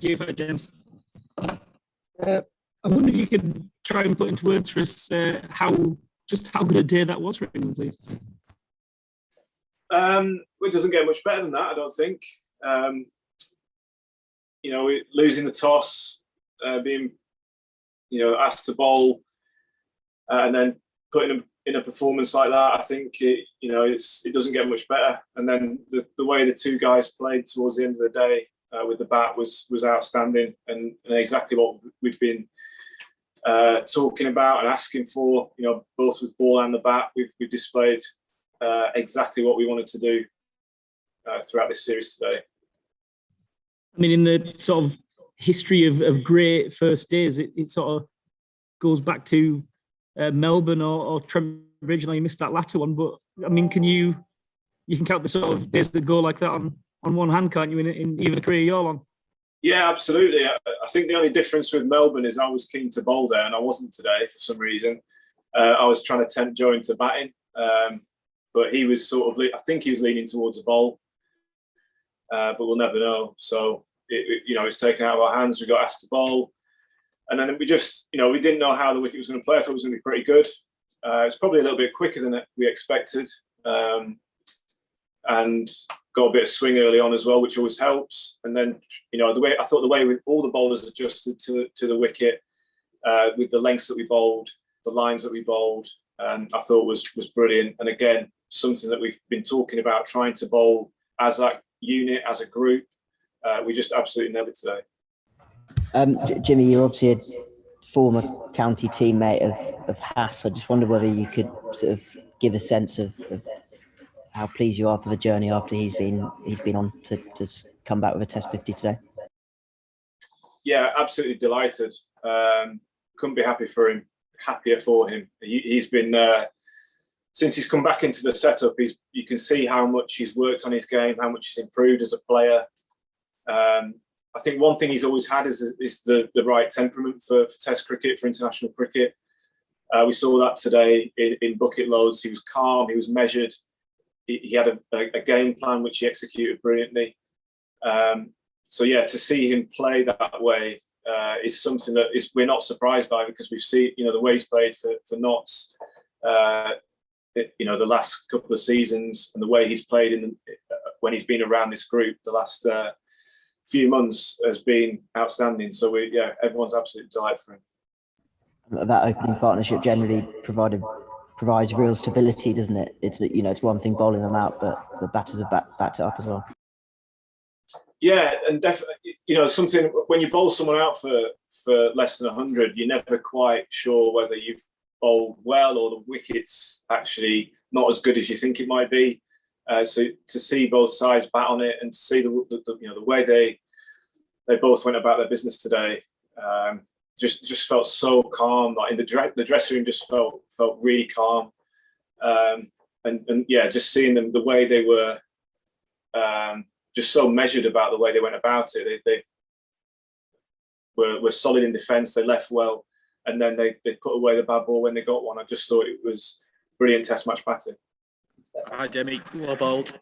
Thank you. Hi, James. I wonder if you could try and put into words for us how good a day that was for England, please. It doesn't get much better than that, I don't think. Losing the toss, being asked to bowl, and then putting them in a performance like that, I think it doesn't get much better. And then the way the two guys played towards the end of the day with the bat was outstanding, and exactly what we've been talking about and asking for. Both with ball and the bat, we've displayed exactly what we wanted to do throughout this series today. I mean, in the sort of history of great first days, it sort of goes back to Melbourne or Trent Bridge. I know you missed that latter one, but I mean, you can count the sort of days that go like that on one hand, can't you? In even a career you're on. Yeah, absolutely. I think the only difference with Melbourne is I was keen to bowl there, and I wasn't today for some reason. I was trying to tempt Joe into batting, but he was I think he was leaning towards a bowl, but we'll never know. So it's taken out of our hands. We got asked to bowl. And then we just, we didn't know how the wicket was going to play. I thought it was going to be pretty good. It's probably a little bit quicker than we expected. And got a bit of swing early on as well, which always helps. And then, the way all the bowlers adjusted to the wicket with the lengths that we bowled, the lines that we bowled, I thought was brilliant. And again, something that we've been talking about, trying to bowl as that unit, as a group. We just absolutely nailed it today. Jimmy, you're obviously a former county teammate of Haas. I just wonder whether you could sort of give a sense of how pleased you are for the journey after he's been on to come back with a Test 50 today. Yeah, absolutely delighted. Couldn't be happier for him. He's been since he's come back into the setup. You can see how much he's worked on his game, how much he's improved as a player. I think one thing he's always had is the right temperament for Test cricket, for international cricket. We saw that today in bucket loads. He was calm, he was measured. He had a game plan which he executed brilliantly. So yeah, to see him play that way is something that we're not surprised by, because we've seen the way he's played for Notts, the last couple of seasons, and the way he's played when he's been around this group the last few months has been outstanding. So everyone's absolutely delighted for him. That opening partnership generally provides real stability, doesn't it? It's one thing bowling them out, but the batters have backed it up as well. Yeah, and definitely, something when you bowl someone out for less than 100, you're never quite sure whether you've bowled well or the wicket's actually not as good as you think it might be. So to see both sides bat on it, and to see the way they both went about their business today, just felt so calm. Like in the dressing room, just felt really calm. And just seeing them, the way they were, just so measured about the way they went about it. They were solid in defence. They left well, and then they put away the bad ball when they got one. I just thought it was brilliant Test match batting. Hi, Jamie. Well bowled.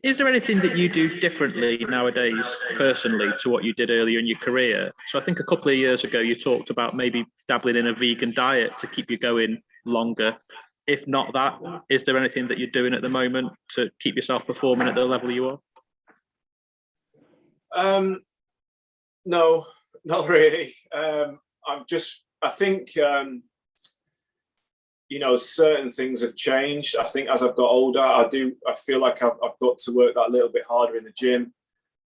Is there anything that you do differently nowadays, personally, to what you did earlier in your career? So I think a couple of years ago, you talked about maybe dabbling in a vegan diet to keep you going longer. If not that, is there anything that you're doing at the moment to keep yourself performing at the level you are? No, not really. I think certain things have changed. I think as I've got older, I feel like I've got to work that little bit harder in the gym.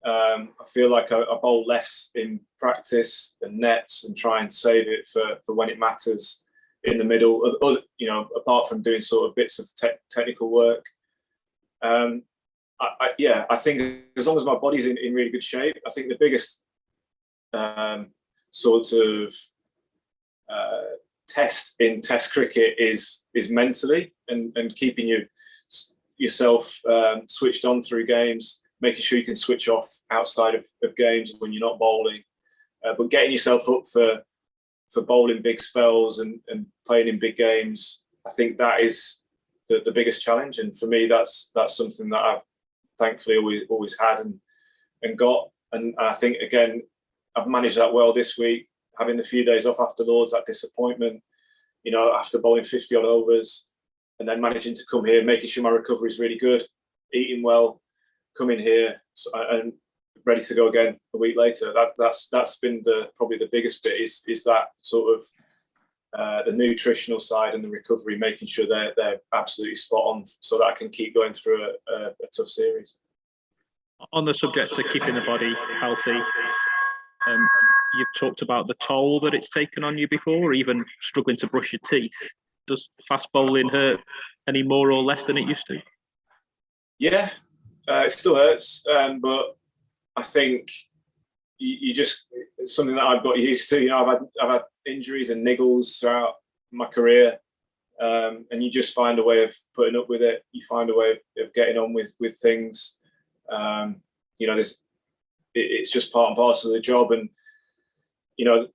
I feel like I bowl less in practice and nets, and try and save it for when it matters in the middle. Apart from doing sort of bits of technical work. I think as long as my body's in really good shape, I think the biggest sort of test in Test cricket is mentally, and keeping yourself switched on through games, making sure you can switch off outside of games when you're not bowling, but getting yourself up for bowling big spells and playing in big games. I think that is the biggest challenge, and for me that's something that I've thankfully always had and got. And I think, again, I've managed that well this week, having the few days off after Lords, that disappointment, you know, after bowling 50 odd overs, and then managing to come here, making sure my recovery is really good, eating well, coming here and ready to go again a week later. That's been probably the biggest bit is that sort of the nutritional side and the recovery, making sure they're absolutely spot on so that I can keep going through a tough series. On the subject of keeping the body healthy, you've talked about the toll that it's taken on you before, or even struggling to brush your teeth. Does fast bowling hurt any more or less than it used to? Yeah, it still hurts, but I think you just, it's something that I've got used to. You know, I've had injuries and niggles throughout my career, and you just find a way of putting up with it. You find a way of getting on with things. You know, it's just part and parcel of the job. And you know,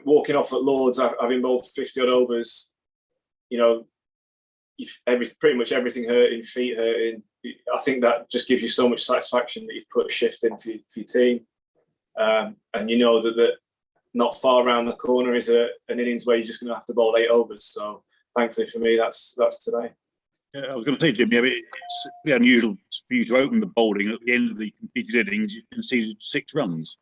walking off at Lords, I've involved 50 odd overs. You know, pretty much everything hurting, feet hurting. I think that just gives you so much satisfaction that you've put a shift in for your team. And you know that not far around the corner is an innings where you're just going to have to bowl 8 overs. So thankfully for me, that's today. I was going to say, Jimmy, I mean, it's pretty unusual for you to open the bowling at the end of the completed innings. You conceded 6 runs.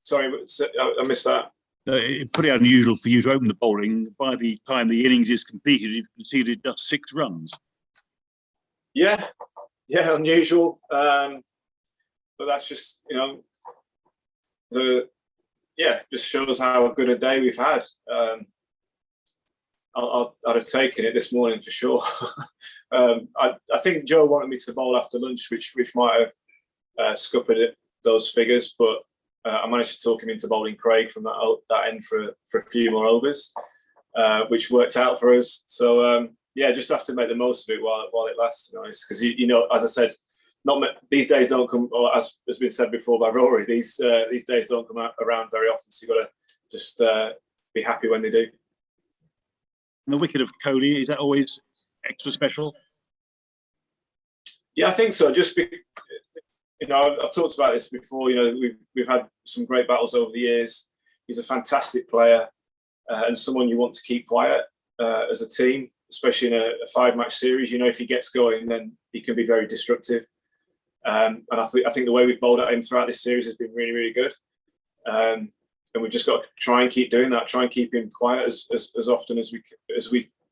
Sorry, I missed that. It's pretty unusual for you to open the bowling. By the time the innings is completed, you've conceded just 6 runs. Yeah, unusual. But that's just, you know, just shows how good a day we've had. I'd have taken it this morning for sure. I think Joe wanted me to bowl after lunch, which might have scuppered those figures, but I managed to talk him into bowling Craig from that end for a few more overs, which worked out for us. So just have to make the most of it while it lasts, to be honest. Because you know, as I said, these days don't come, or as has been said before by Rory, these days don't come around very often. So you've got to just be happy when they do. And the wicket of Cody, is that always extra special? Yeah, I think so. You know, I've talked about this before. You know, we've had some great battles over the years. He's a fantastic player and someone you want to keep quiet as a team, especially in a 5-match series. You know, if he gets going, then he can be very destructive. And I think the way we've bowled at him throughout this series has been really, really good. And we've just got to try and keep doing that. Try and keep him quiet as often as we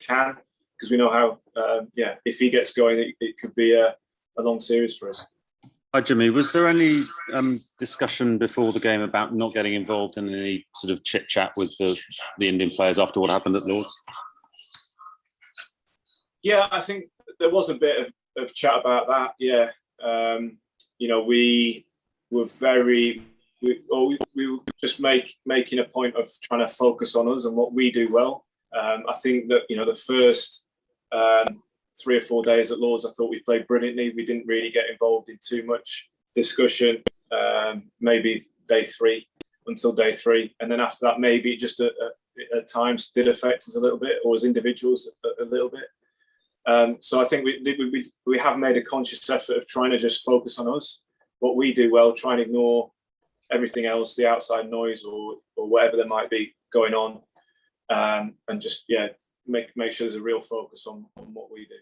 can, because we know how. If he gets going, it could be a long series for us. Hi, Jimmy. Was there any discussion before the game about not getting involved in any sort of chit chat with the Indian players after what happened at Lords? Yeah, I think there was a bit of chat about that. Yeah, you know, we were just making a point of trying to focus on us and what we do well. I think that, you know, the first 3 or 4 days at Lords, I thought we played brilliantly. We didn't really get involved in too much discussion. Maybe until day three, and then after that, maybe it just at times did affect us a little bit, or as individuals a little bit. So I think we have made a conscious effort of trying to just focus on us, what we do well, try and ignore everything else, the outside noise or whatever there might be going on, and just make sure there's a real focus on what we do.